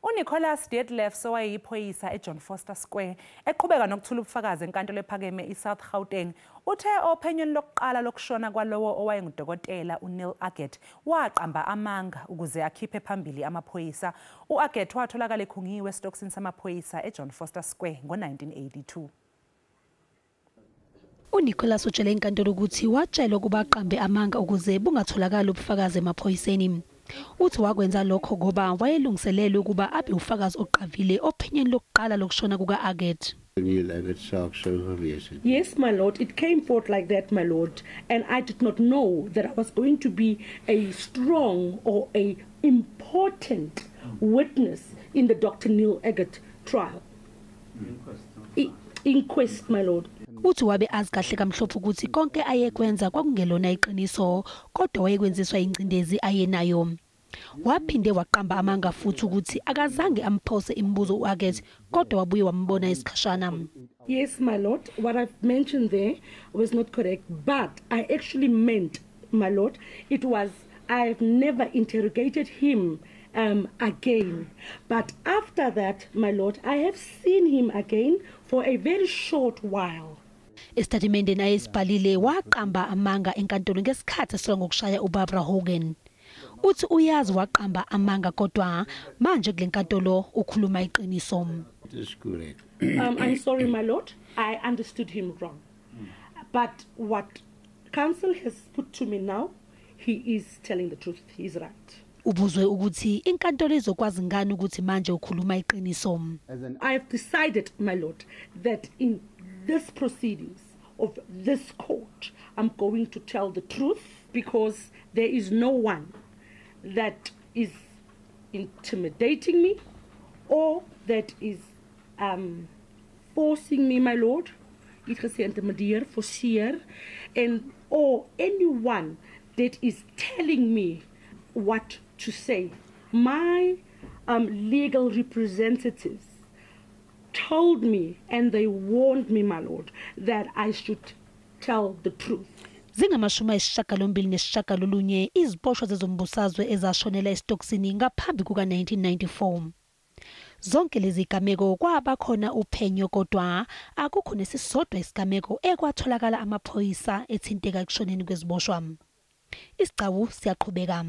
uNicholas Detlefs owayeyiphoyisa eJohn Vorster Square eqhubeka nokuthula ubufakazi enkantolo ephakeme iSouth Gauteng uthe ophenyweni lokuqala lokushona kwalowo owayengudokotela uNeil Agathe waqamba amanga ukuze akhiphe phambili amaphoyisa. uAgathe watholakala ekhungiwe esitokisini samaphoyisa eJohn Vorster Square ngo-1982. uNicholas utshele inkantolo ukuthi watshelwa ukuba aqambe amanga ukuze bungatholakala ubufakazi emaphoyiseni. Uthi wakwenza lokho ngoba wayelungiselele ukuba abe ufakazi oqavile ophenyweni lokuqala lokushona kuka-Agathe. Yes, my lord, it came forth like that, my lord, and I did not know that I was going to be a strong or a important witness in the Dr. Neil Agathe trial. Inquest, my lord. Uthi wabe azi kahle kamhlophe ukuthi konke ayekwenza kwakungelona iqiniso kodwa wayekwenziswa ingcindezi ayenayo. Waphinde waqamba amanga futhi ukuthi akazange amphose imibuzo uAgathe kodwa wabuye wambona isikhashana. Yes, my lord, what I've mentioned there was not correct, but I actually meant, my lord, it was I've never interrogated him again. But after that, my lord, I have seen him again for a very short while. Estatimendeni ayesibhalile waqamba amanga enkantolo ngesikhathi esonke ngokushaya uBarbara Hogan. Uthi uyazi waqamba amanga kodwa manje kule nkantolo ukhuluma iqiniso. I'm sorry, my lord, I understood him wrong. But what counsel has put to me now, he is telling the truth. He is right. Ubuzwe ukuthi inkantolo izokwazi ngani ukuthi manje ukhuluma iqiniso. I have decided, my lord, that in this proceedings of this court, I'm going to tell the truth because there is no one that is intimidating me or that is forcing me, my lord, and or anyone that is telling me what to say. My legal representatives told me and they warned me, my lord, that I should tell the truth. Zingamashumi ayisishiyagalombili nesishiyagalolunye iziboshwa zezombusazwe ezashonela esitokisini ngaphambi kuka-1994. Zonke lezi zigameko kwabakhona uphenyo kodwa akukho nesisodwa isigameko ekwatholakala amaphoyisa ethinteka ekushoneni kweziboshwa. Isigcawu siyaqhubeka.